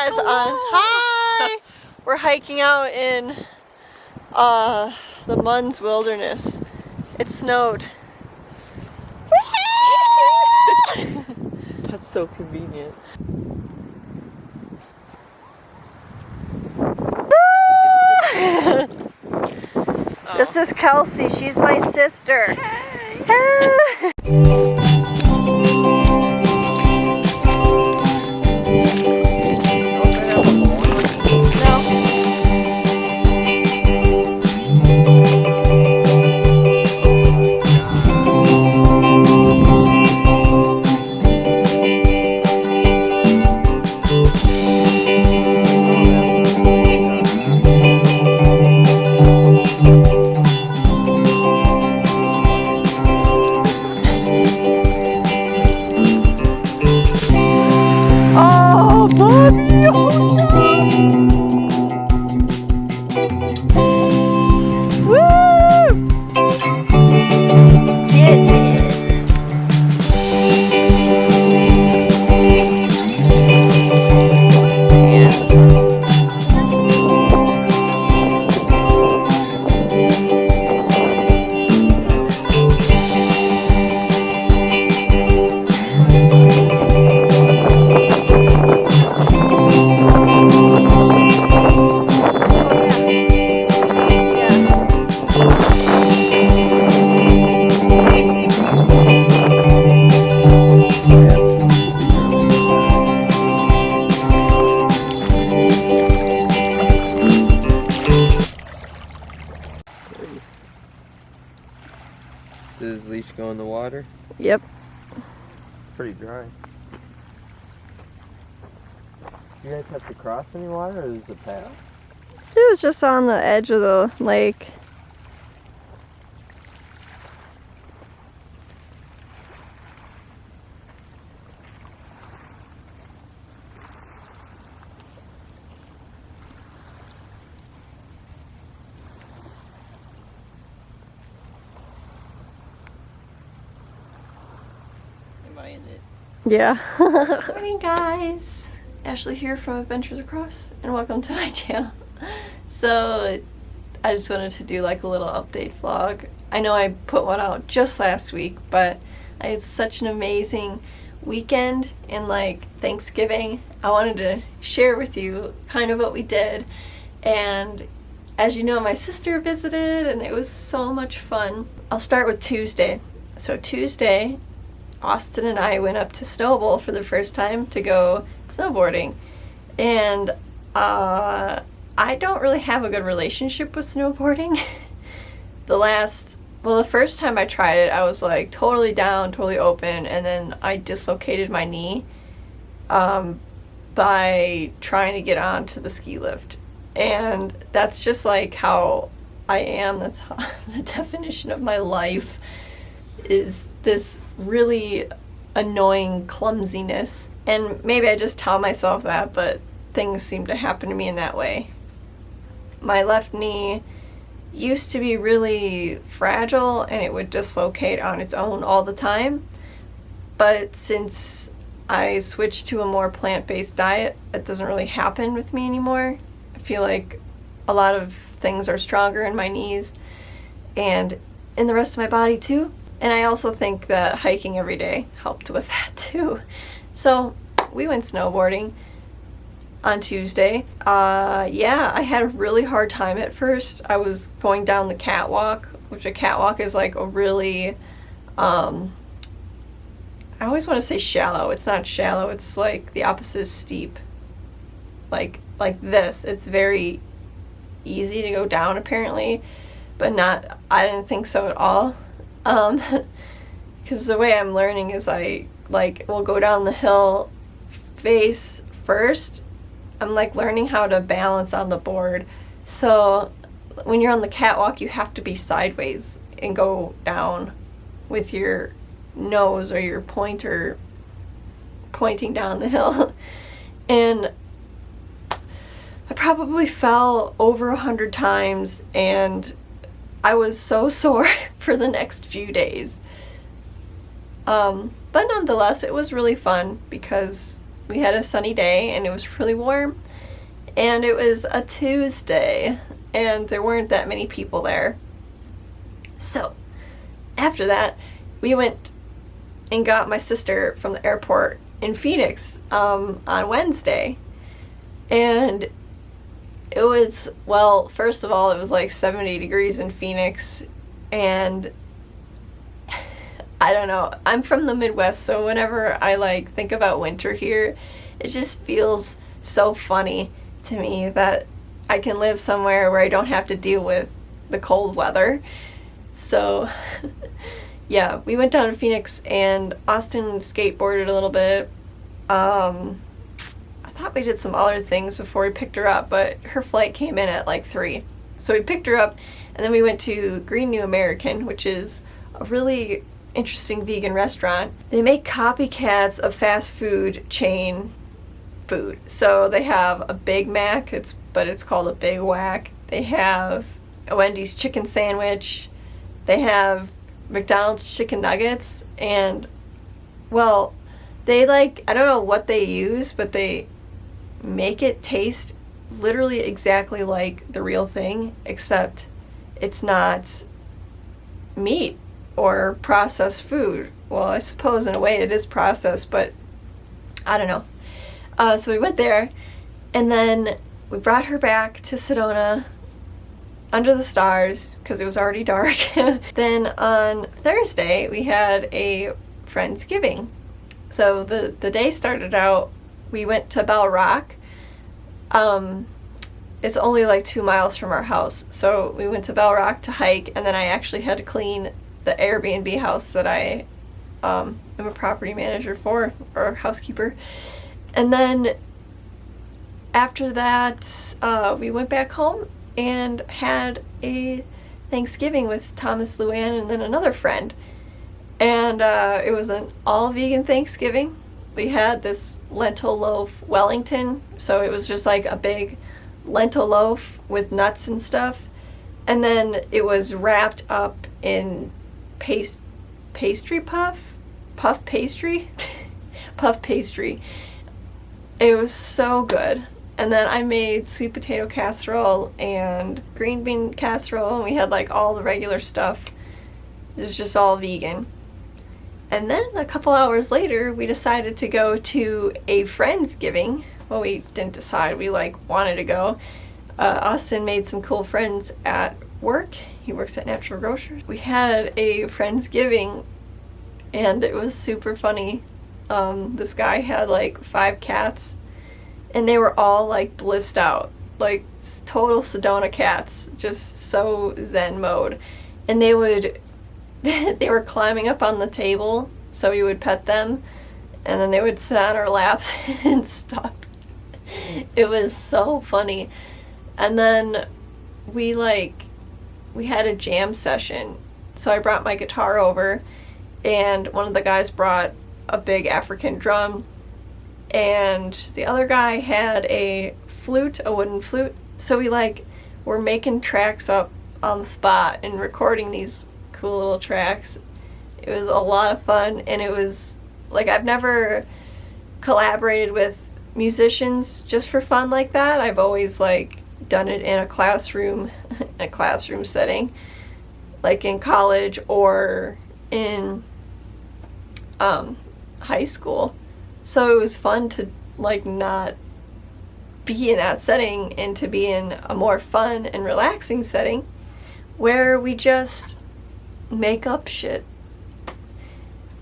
guys on. Hi! We're hiking out in the Munns Wilderness. It snowed. That's so convenient. This is Kelsie. She's my sister. Hey. Does his leash go in the water? Yep. It's pretty dry. You guys have to cross any water, or is it a path? It was just on the edge of the lake. Yeah. Morning guys! Ashley here from Adventures Across and welcome to my channel. So I just wanted to do like a little update vlog. I know I put one out just last week, but I had such an amazing weekend and like Thanksgiving. I wanted to share with you kind of what we did, and as you know, my sister visited and it was so much fun. I'll start with Tuesday. So Tuesday, Austin and I went up to Snowbowl for the first time to go snowboarding, and I don't really have a good relationship with snowboarding. The first time I tried it, I was like totally down, totally open, and then I dislocated my knee by trying to get onto the ski lift, and that's just like how I am. That's how the definition of my life is, this really annoying clumsiness. And maybe I just tell myself that, but things seem to happen to me in that way. My left knee used to be really fragile and it would dislocate on its own all the time, but since I switched to a more plant-based diet, it doesn't really happen with me anymore. I feel like a lot of things are stronger in my knees and in the rest of my body too. And I also think that hiking every day helped with that too. So we went snowboarding on Tuesday. Yeah, I had a really hard time at first. I was going down the catwalk, which a catwalk is like a really, I always want to say shallow. It's not shallow. It's like the opposite is steep. Like this. It's very easy to go down apparently, but not, I didn't think so at all. Because the way I'm learning is I will go down the hill face first. I'm like learning how to balance on the board. So when you're on the catwalk, you have to be sideways and go down with your nose or your pointer pointing down the hill. And I probably fell over 100 times and I was so sore for the next few days. But nonetheless, it was really fun because we had a sunny day and it was really warm, and it was a Tuesday and there weren't that many people there. So after that, we went and got my sister from the airport in Phoenix on Wednesday. And it was, well, first of all, it was like 70 degrees in Phoenix, and I don't know, I'm from the Midwest, so whenever I like think about winter here, it just feels so funny to me that I can live somewhere where I don't have to deal with the cold weather. So yeah, we went down to Phoenix and Austin skateboarded a little bit. I thought we did some other things before we picked her up, but her flight came in at like 3. So we picked her up, and then we went to Green New American, which is a really interesting vegan restaurant. They make copycats of fast food chain food. So they have a Big Mac, but it's called a Big Whack. They have a Wendy's chicken sandwich. They have McDonald's chicken nuggets, and well, they like, I don't know what they use, but they make it taste literally exactly like the real thing, except it's not meat or processed food. Well, I suppose in a way it is processed, but I don't know. So we went there, and then we brought her back to Sedona under the stars because it was already dark. Then on Thursday we had a Friendsgiving. So the day started out, we went to Bell Rock. It's only like 2 miles from our house. So we went to Bell Rock to hike, and then I actually had to clean the Airbnb house that I am a property manager for, or housekeeper. And then after that, we went back home and had a Thanksgiving with Thomas, Luann, and then another friend. And it was an all-vegan Thanksgiving. We had this lentil loaf Wellington, so it was just like a big lentil loaf with nuts and stuff. And then it was wrapped up in pastry puff pastry. It was so good. And then I made sweet potato casserole and green bean casserole, and we had like all the regular stuff. It was just all vegan. And then a couple hours later, we decided to go to a Friendsgiving. Well, we didn't decide, we like wanted to go. Austin made some cool friends at work. He works at Natural Grocers. We had a Friendsgiving, and it was super funny. This guy had like 5 cats, and they were all like blissed out, like total Sedona cats, just so zen mode. And they were climbing up on the table, so we would pet them, and then they would sit on our laps and stuff. It was so funny. And then we had a jam session, so I brought my guitar over, and one of the guys brought a big African drum, and the other guy had a flute, a wooden flute. So we were making tracks up on the spot and recording these cool little tracks. It was a lot of fun, and it was like, I've never collaborated with musicians just for fun like that. I've always done it in a classroom setting, like in college or in high school. So it was fun to not be in that setting and to be in a more fun and relaxing setting where we just make up shit.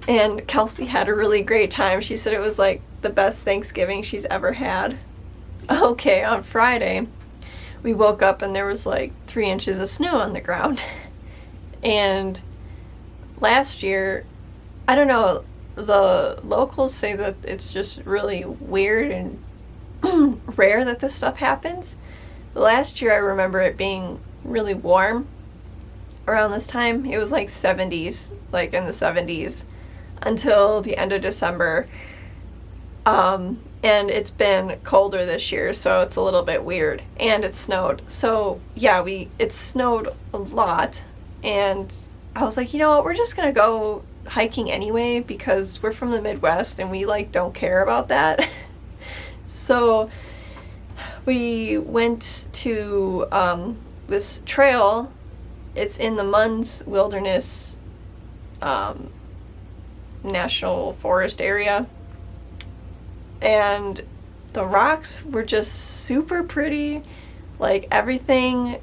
And Kelsie had a really great time. She said it was the best Thanksgiving she's ever had. Okay, on Friday we woke up and there was 3 inches of snow on the ground. And last year, I don't know, the locals say that it's just really weird and rare that this stuff happens. But last year I remember it being really warm around this time. It was 70s, in the 70s until the end of December. And it's been colder this year, so it's a little bit weird. And it snowed. So yeah, it snowed a lot. And I was like, you know what, we're just gonna go hiking anyway because we're from the Midwest and we don't care about that. So we went to this trail. It's in the Munns Wilderness National Forest area. And the rocks were just super pretty. Like, everything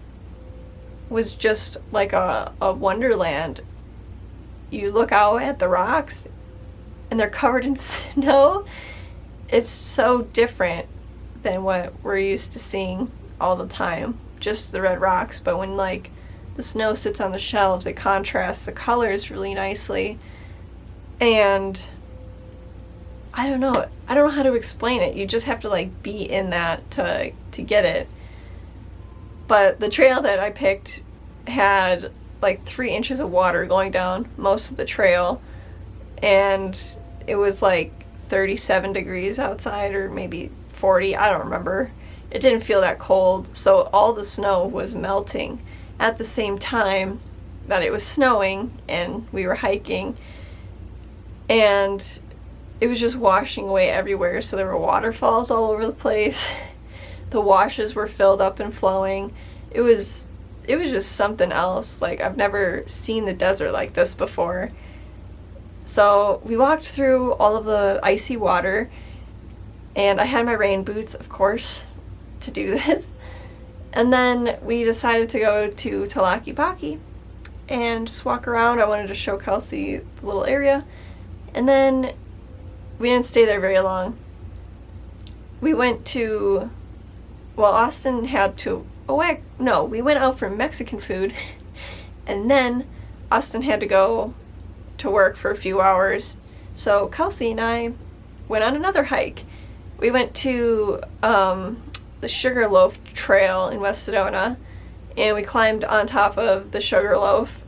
was just like a wonderland. You look out at the rocks and they're covered in snow. It's so different than what we're used to seeing all the time, just the red rocks. But when like the snow sits on the shelves, it contrasts the colors really nicely. And I don't know how to explain it. You just have to like be in that to get it. But the trail that I picked had like 3 inches of water going down most of the trail, and it was like 37 degrees outside, or maybe 40, I don't remember. It didn't feel that cold, so all the snow was melting at the same time that it was snowing and we were hiking, and it was just washing away everywhere. So there were waterfalls all over the place. The washes were filled up and flowing. It was just something else. Like, I've never seen the desert like this before. So we walked through all of the icy water, and I had my rain boots, of course, to do this. And then we decided to go to Talakibaki and just walk around. I wanted to show Kelsie the little area. And then we didn't stay there very long. We went to, well, Austin had to, we went out for Mexican food, and then Austin had to go to work for a few hours. So Kelsie and I went on another hike. We went to the Sugarloaf Trail in West Sedona, and we climbed on top of the Sugarloaf.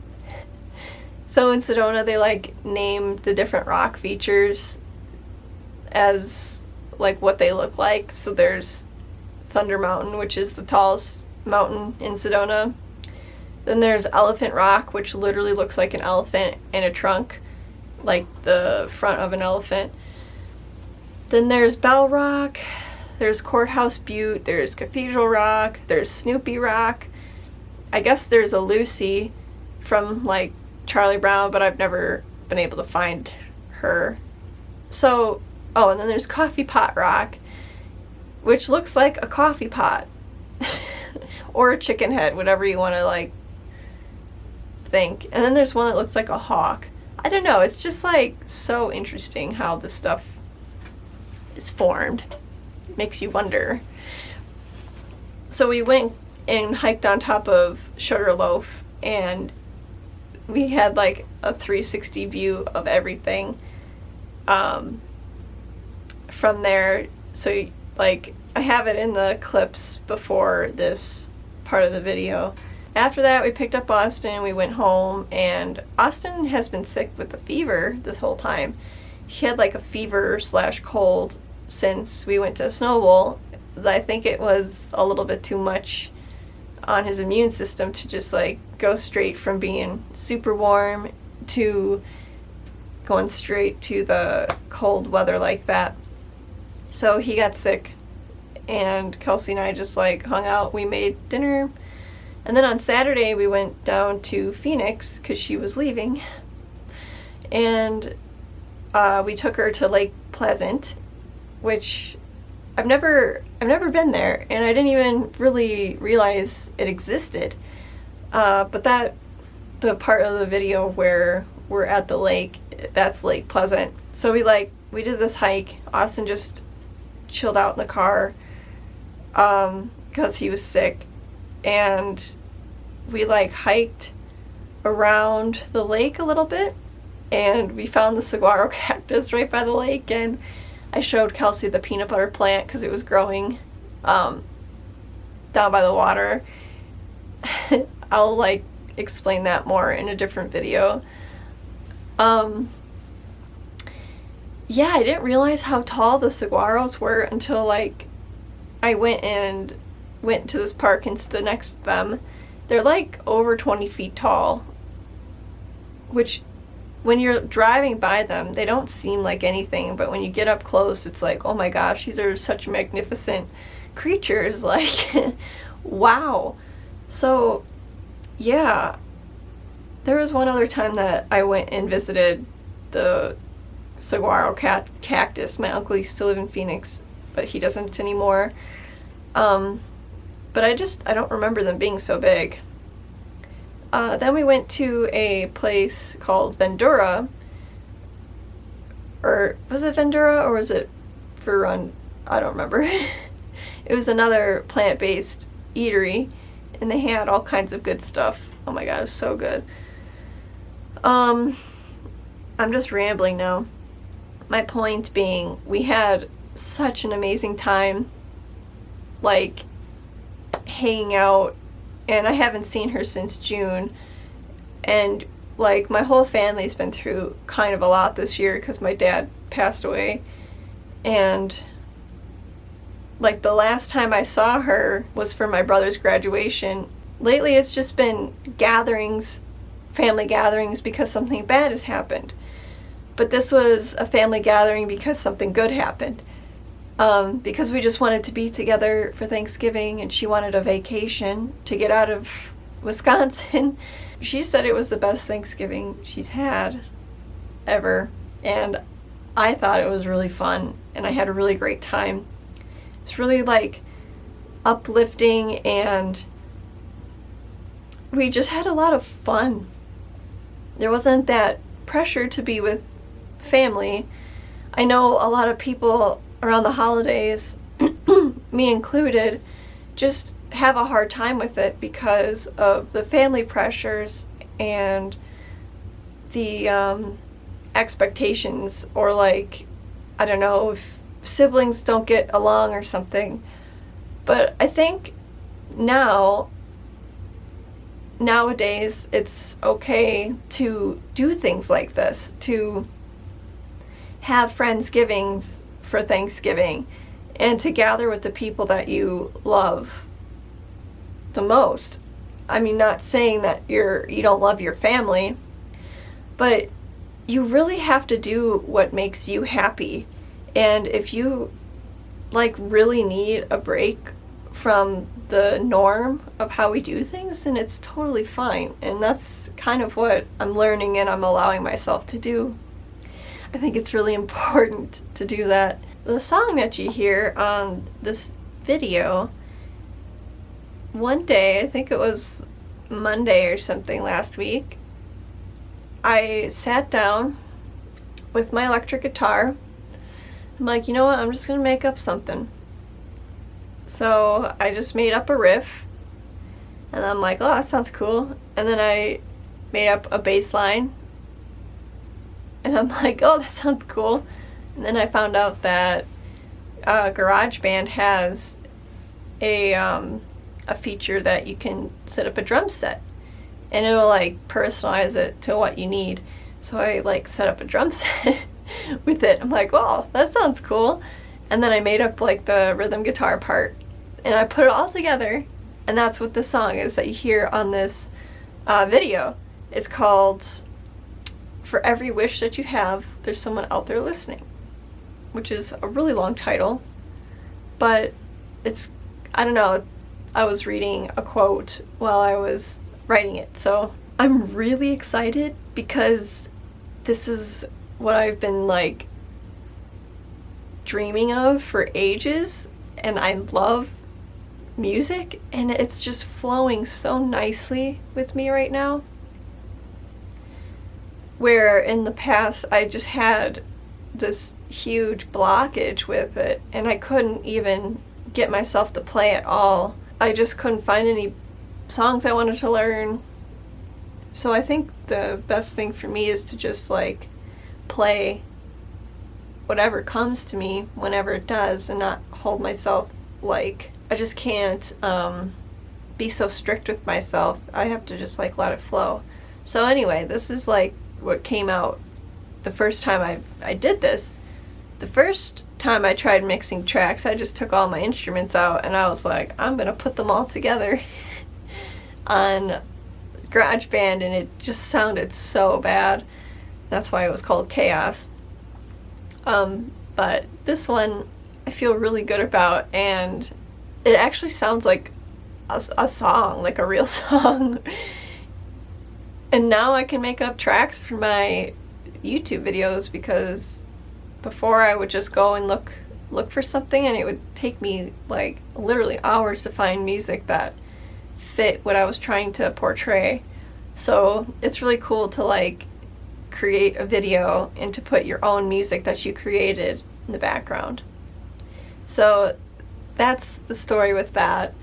So in Sedona, they like name the different rock features as like what they look like. So there's Thunder Mountain, which is the tallest mountain in Sedona. Then there's Elephant Rock, which literally looks like an elephant in a trunk, like the front of an elephant. Then there's Bell Rock, there's Courthouse Butte, there's Cathedral Rock, there's Snoopy Rock. I guess there's a Lucy from like Charlie Brown, but I've never been able to find her. So, and then there's Coffee Pot Rock, which looks like a coffee pot or a chicken head, whatever you want to like think. And then there's one that looks like a hawk. I don't know, it's just like so interesting how this stuff is formed. It makes you wonder. So we went and hiked on top of Sugarloaf, and we had like a 360 view of everything from there. So like, I have it in the clips before this part of the video. After that, we picked up Austin, we went home, and Austin has been sick with a fever this whole time. He had like a fever / cold since we went to Snowball. I think it was a little bit too much on his immune system to just like go straight from being super warm to going straight to the cold weather like that. So he got sick, and Kelsie and I just like hung out. We made dinner, and then on Saturday we went down to Phoenix because she was leaving, and we took her to Lake Pleasant, which I've never been there, and I didn't even really realize it existed. But the part of the video where we're at the lake, that's Lake Pleasant. So we did this hike. Austin just chilled out in the car because he was sick, and we like hiked around the lake a little bit, and we found the saguaro cactus right by the lake, and I showed Kelsie the peanut butter plant because it was growing down by the water. I'll like explain that more in a different video. Yeah, I didn't realize how tall the saguaros were until like I went to this park and stood next to them. They're like over 20 feet tall, which when you're driving by them, they don't seem like anything, but when you get up close, it's like, oh my gosh, these are such magnificent creatures. Like, wow. So, yeah. There was one other time that I went and visited the saguaro cactus. My uncle used to live in Phoenix, but he doesn't anymore. But I don't remember them being so big. Then we went to a place called Vendura. Or was it Vendura or was it Verun? I don't remember. It was another plant-based eatery, and they had all kinds of good stuff. Oh my god, it was so good. I'm just rambling now. My point being, we had such an amazing time, like, hanging out, and I haven't seen her since June, and, like, my whole family's been through kind of a lot this year because my dad passed away, and, like, the last time I saw her was for my brother's graduation. Lately, it's just been gatherings, family gatherings, because something bad has happened. But this was a family gathering because something good happened. Because we just wanted to be together for Thanksgiving, and she wanted a vacation to get out of Wisconsin. She said it was the best Thanksgiving she's had ever, and I thought it was really fun, and I had a really great time. It's really, like, uplifting, and we just had a lot of fun. There wasn't that pressure to be with family. I know a lot of people around the holidays, me included, just have a hard time with it because of the family pressures and the expectations, or, like, I don't know, if siblings don't get along or something. But I think nowadays it's okay to do things like this, to have Friendsgivings for Thanksgiving, and to gather with the people that you love the most. I mean, not saying that you don't love your family, but you really have to do what makes you happy. And if you, like, really need a break from the norm of how we do things, then it's totally fine. And that's kind of what I'm learning and I'm allowing myself to do. I think it's really important to do that. The song that you hear on this video, one day, I think it was Monday or something last week, I sat down with my electric guitar. I'm like, you know what, I'm just gonna make up something. So I just made up a riff, and I'm like, oh, that sounds cool. And then I made up a bass line, and I'm like, oh, that sounds cool. And then I found out that GarageBand has a feature that you can set up a drum set, and it'll, like, personalize it to what you need. So I, like, set up a drum set with it. I'm like, oh, that sounds cool. And then I made up, like, the rhythm guitar part, and I put it all together, and that's what the song is that you hear on this video. It's called For Every Wish That You Have, There's Someone Out There Listening, which is a really long title, but it's, I don't know, I was reading a quote while I was writing it, so I'm really excited because this is what I've been, like, dreaming of for ages, and I love music, and it's just flowing so nicely with me right now. Where in the past I just had this huge blockage with it, and I couldn't even get myself to play at all. I just couldn't find any songs I wanted to learn. So I think the best thing for me is to just, like, play whatever comes to me whenever it does, and not hold myself, like, I just can't be so strict with myself. I have to just, like, let it flow. So anyway, this is, like, what came out the first time I did this. The first time I tried mixing tracks, I just took all my instruments out, and I was like, I'm gonna put them all together on GarageBand, and it just sounded so bad. That's why it was called Chaos. But this one I feel really good about, and it actually sounds like a song, like a real song. And now I can make up tracks for my YouTube videos, because before I would just go and look for something, and it would take me like literally hours to find music that fit what I was trying to portray. So it's really cool to like create a video and to put your own music that you created in the background. So that's the story with that.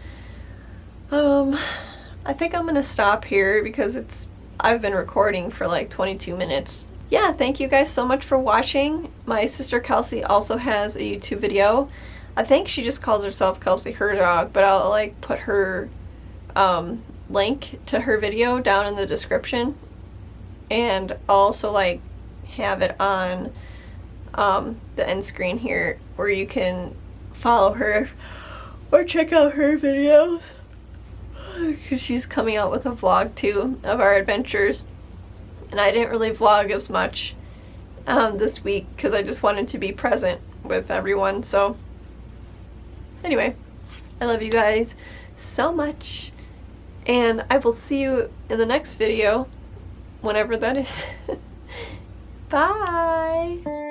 I think I'm gonna stop here because I've been recording for like 22 minutes. Yeah, thank you guys so much for watching. My sister Kelsie also has a YouTube video. I think she just calls herself Kelsie Her Dog, but I'll like put her link to her video down in the description, and I'll also like have it on the end screen here where you can follow her or check out her videos, because she's coming out with a vlog too of our adventures. And I didn't really vlog as much this week because I just wanted to be present with everyone. So anyway, I love you guys so much, and I will see you in the next video, whenever that is. Bye!